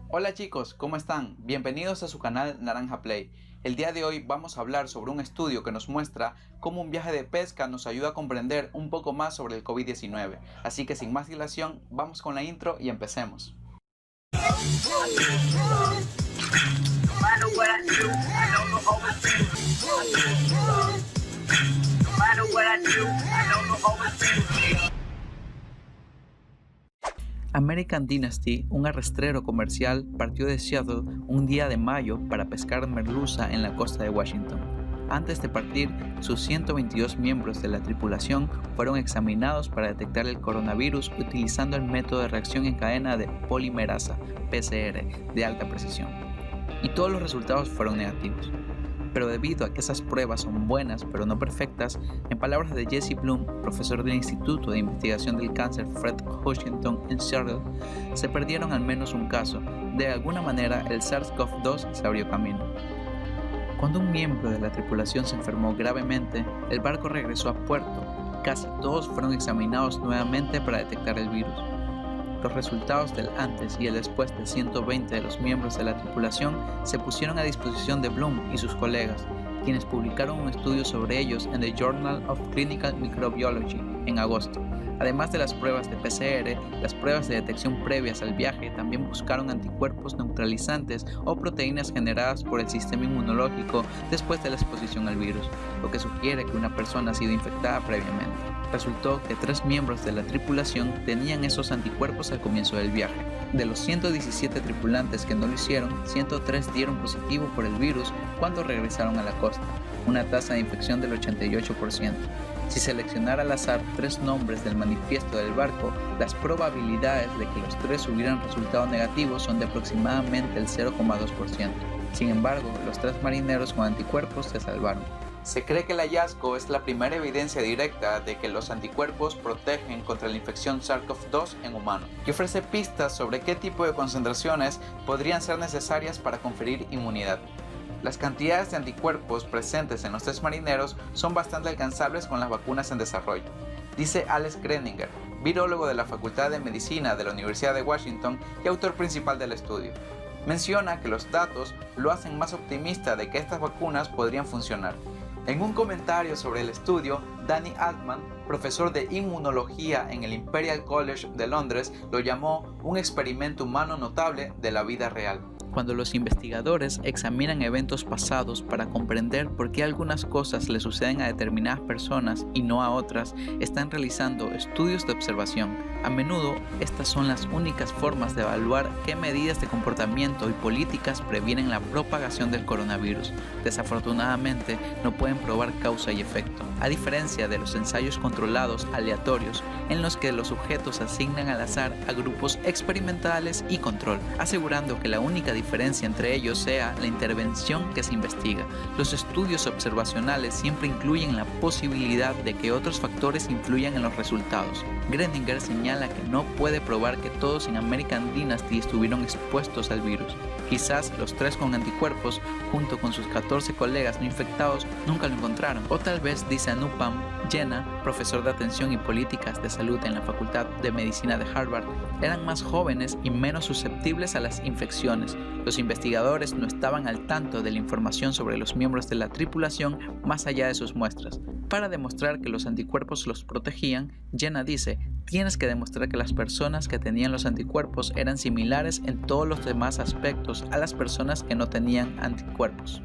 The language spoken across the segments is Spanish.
Hola chicos, ¿cómo están? Bienvenidos a su canal Naranja Play. El día de hoy vamos a hablar sobre un estudio que nos muestra cómo un viaje de pesca nos ayuda a comprender un poco más sobre el COVID-19. Así que sin más dilación, vamos con la intro y empecemos. American Dynasty, un arrastrero comercial, partió de Seattle un día de mayo para pescar merluza en la costa de Washington. Antes de partir, sus 122 miembros de la tripulación fueron examinados para detectar el coronavirus utilizando el método de reacción en cadena de polimerasa, PCR, de alta precisión. Y todos los resultados fueron negativos. Pero debido a que esas pruebas son buenas pero no perfectas, en palabras de Jesse Bloom, profesor del Instituto de Investigación del Cáncer Fred Hutchinson en Seattle, se perdieron al menos un caso. De alguna manera, el SARS-CoV-2 se abrió camino. Cuando un miembro de la tripulación se enfermó gravemente, el barco regresó a puerto. Casi todos fueron examinados nuevamente para detectar el virus. Los resultados del antes y el después de 120 de los miembros de la tripulación se pusieron a disposición de Bloom y sus colegas, quienes publicaron un estudio sobre ellos en The Journal of Clinical Microbiology en agosto. Además de las pruebas de PCR, las pruebas de detección previas al viaje también buscaron anticuerpos neutralizantes o proteínas generadas por el sistema inmunológico después de la exposición al virus, lo que sugiere que una persona ha sido infectada previamente. Resultó que 3 miembros de la tripulación tenían esos anticuerpos al comienzo del viaje. De los 117 tripulantes que no lo hicieron, 103 dieron positivo por el virus cuando regresaron a la costa, una tasa de infección del 88%. Si seleccionara al azar 3 nombres del manifiesto del barco, las probabilidades de que los 3 hubieran resultado negativos son de aproximadamente el 0,2%. Sin embargo, los 3 marineros con anticuerpos se salvaron. Se cree que el hallazgo es la primera evidencia directa de que los anticuerpos protegen contra la infección SARS-CoV-2 en humanos, y ofrece pistas sobre qué tipo de concentraciones podrían ser necesarias para conferir inmunidad. Las cantidades de anticuerpos presentes en los test marineros son bastante alcanzables con las vacunas en desarrollo, dice Alex Greninger, virólogo de la Facultad de Medicina de la Universidad de Washington y autor principal del estudio. Menciona que los datos lo hacen más optimista de que estas vacunas podrían funcionar. En un comentario sobre el estudio, Danny Altman, profesor de inmunología en el Imperial College de Londres, lo llamó un experimento humano notable de la vida real. Cuando los investigadores examinan eventos pasados para comprender por qué algunas cosas le suceden a determinadas personas y no a otras, están realizando estudios de observación. A menudo, estas son las únicas formas de evaluar qué medidas de comportamiento y políticas previenen la propagación del coronavirus. Desafortunadamente, no pueden probar causa y efecto, a diferencia de los ensayos controlados aleatorios, en los que los sujetos asignan al azar a grupos experimentales y control, asegurando que la única diferencia entre ellos sea la intervención que se investiga. Los estudios observacionales siempre incluyen la posibilidad de que otros factores influyan en los resultados. Greninger señala que no puede probar que todos en American Dynasty estuvieron expuestos al virus. Quizás los 3 con anticuerpos, junto con sus 14 colegas no infectados, nunca lo encontraron. O tal vez, dice Anupam Jena, profesor de atención y políticas de salud en la Facultad de Medicina de Harvard, eran más jóvenes y menos susceptibles a las infecciones. Los investigadores no estaban al tanto de la información sobre los miembros de la tripulación más allá de sus muestras. Para demostrar que los anticuerpos los protegían, Jena dice: tienes que demostrar que las personas que tenían los anticuerpos eran similares en todos los demás aspectos a las personas que no tenían anticuerpos.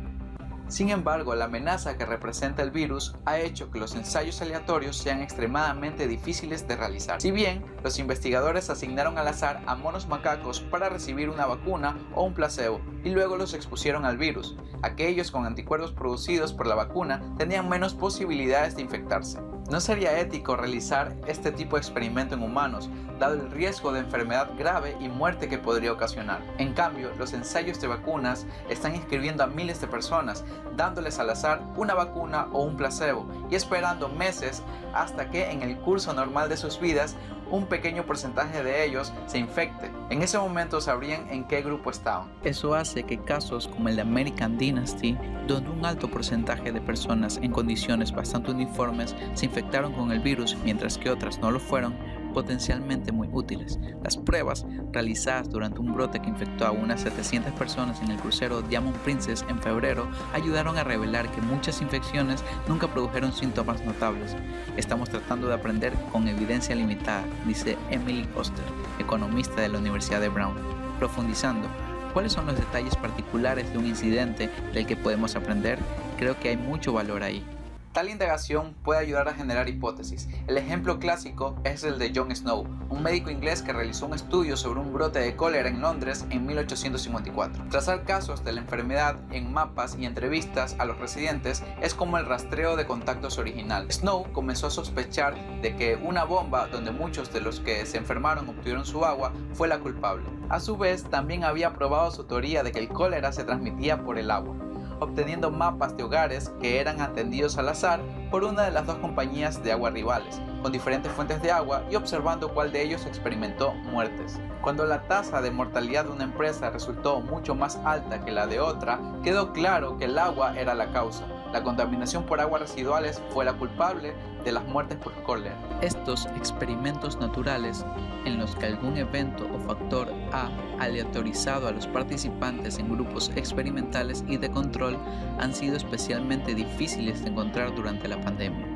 Sin embargo, la amenaza que representa el virus ha hecho que los ensayos aleatorios sean extremadamente difíciles de realizar. Si bien, los investigadores asignaron al azar a monos macacos para recibir una vacuna o un placebo, y luego los expusieron al virus, aquellos con anticuerpos producidos por la vacuna tenían menos posibilidades de infectarse. No sería ético realizar este tipo de experimento en humanos, dado el riesgo de enfermedad grave y muerte que podría ocasionar. En cambio, los ensayos de vacunas están inscribiendo a miles de personas, dándoles al azar una vacuna o un placebo y esperando meses hasta que en el curso normal de sus vidas un pequeño porcentaje de ellos se infecte. En ese momento sabrían en qué grupo estaban. Eso hace que casos como el de American Dynasty, donde un alto porcentaje de personas en condiciones bastante uniformes se infectaron con el virus mientras que otras no lo fueron, potencialmente muy útiles. Las pruebas, realizadas durante un brote que infectó a unas 700 personas en el crucero Diamond Princess en febrero, ayudaron a revelar que muchas infecciones nunca produjeron síntomas notables. Estamos tratando de aprender con evidencia limitada, dice Emily Oster, economista de la Universidad de Brown. Profundizando, ¿cuáles son los detalles particulares de un incidente del que podemos aprender? Creo que hay mucho valor ahí. Tal indagación puede ayudar a generar hipótesis. El ejemplo clásico es el de John Snow, un médico inglés que realizó un estudio sobre un brote de cólera en Londres en 1854. Trazar casos de la enfermedad en mapas y entrevistas a los residentes es como el rastreo de contactos original. Snow comenzó a sospechar de que una bomba donde muchos de los que se enfermaron obtuvieron su agua fue la culpable. A su vez, también había probado su teoría de que el cólera se transmitía por el agua, obteniendo mapas de hogares que eran atendidos al azar por una de las dos compañías de agua rivales, con diferentes fuentes de agua y observando cuál de ellos experimentó muertes. Cuando la tasa de mortalidad de una empresa resultó mucho más alta que la de otra, quedó claro que el agua era la causa. La contaminación por aguas residuales fue la culpable de las muertes por cólera. Estos experimentos naturales, en los que algún evento o factor ha aleatorizado a los participantes en grupos experimentales y de control, han sido especialmente difíciles de encontrar durante la pandemia.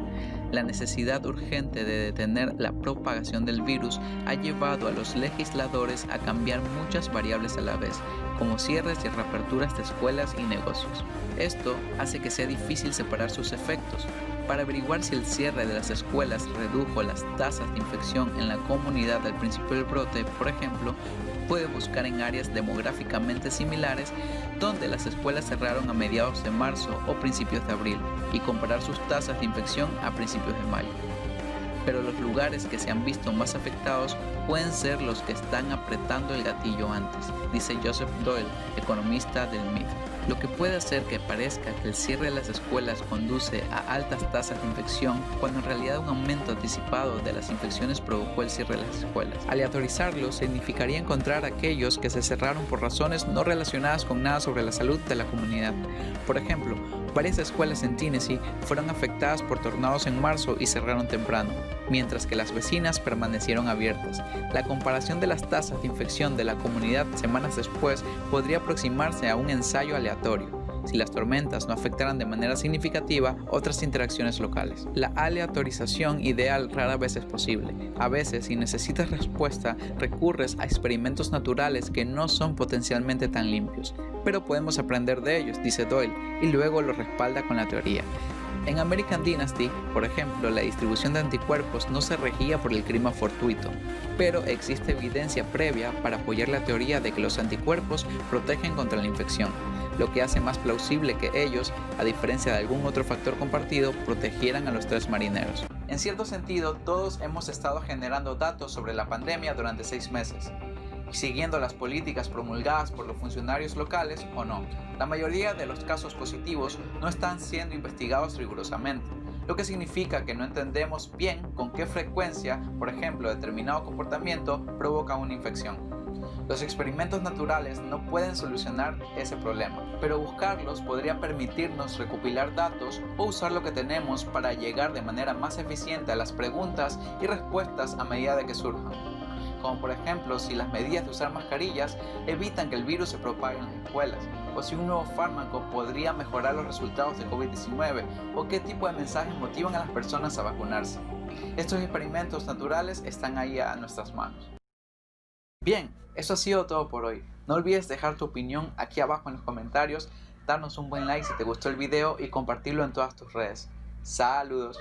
La necesidad urgente de detener la propagación del virus ha llevado a los legisladores a cambiar muchas variables a la vez, como cierres y reaperturas de escuelas y negocios. Esto hace que sea difícil separar sus efectos. Para averiguar si el cierre de las escuelas redujo las tasas de infección en la comunidad al principio del brote, por ejemplo, puede buscar en áreas demográficamente similares donde las escuelas cerraron a mediados de marzo o principios de abril y comparar sus tasas de infección a principios de mayo. Pero los lugares que se han visto más afectados pueden ser los que están apretando el gatillo antes, dice Joseph Doyle, economista del MIT. Lo que puede hacer que parezca que el cierre de las escuelas conduce a altas tasas de infección, cuando en realidad un aumento anticipado de las infecciones provocó el cierre de las escuelas. Aleatorizarlo significaría encontrar a aquellos que se cerraron por razones no relacionadas con nada sobre la salud de la comunidad. Por ejemplo, varias escuelas en Tennessee fueron afectadas por tornados en marzo y cerraron temprano, mientras que las vecinas permanecieron abiertas. La comparación de las tasas de infección de la comunidad semanas después podría aproximarse a un ensayo aleatorio, si las tormentas no afectaran de manera significativa otras interacciones locales. La aleatorización ideal rara vez es posible. A veces, si necesitas respuesta, recurres a experimentos naturales que no son potencialmente tan limpios, pero podemos aprender de ellos, dice Doyle, y luego lo respalda con la teoría. En American Dynasty, por ejemplo, la distribución de anticuerpos no se regía por el clima fortuito, pero existe evidencia previa para apoyar la teoría de que los anticuerpos protegen contra la infección, lo que hace más plausible que ellos, a diferencia de algún otro factor compartido, protegieran a los 3 marineros. En cierto sentido, todos hemos estado generando datos sobre la pandemia durante 6 meses, siguiendo las políticas promulgadas por los funcionarios locales o no. La mayoría de los casos positivos no están siendo investigados rigurosamente, lo que significa que no entendemos bien con qué frecuencia, por ejemplo, determinado comportamiento provoca una infección. Los experimentos naturales no pueden solucionar ese problema, pero buscarlos podría permitirnos recopilar datos o usar lo que tenemos para llegar de manera más eficiente a las preguntas y respuestas a medida de que surjan. Como por ejemplo si las medidas de usar mascarillas evitan que el virus se propague en las escuelas, o si un nuevo fármaco podría mejorar los resultados de COVID-19, o qué tipo de mensajes motivan a las personas a vacunarse. Estos experimentos naturales están ahí a nuestras manos. Bien, eso ha sido todo por hoy. No olvides dejar tu opinión aquí abajo en los comentarios, darnos un buen like si te gustó el video y compartirlo en todas tus redes. Saludos.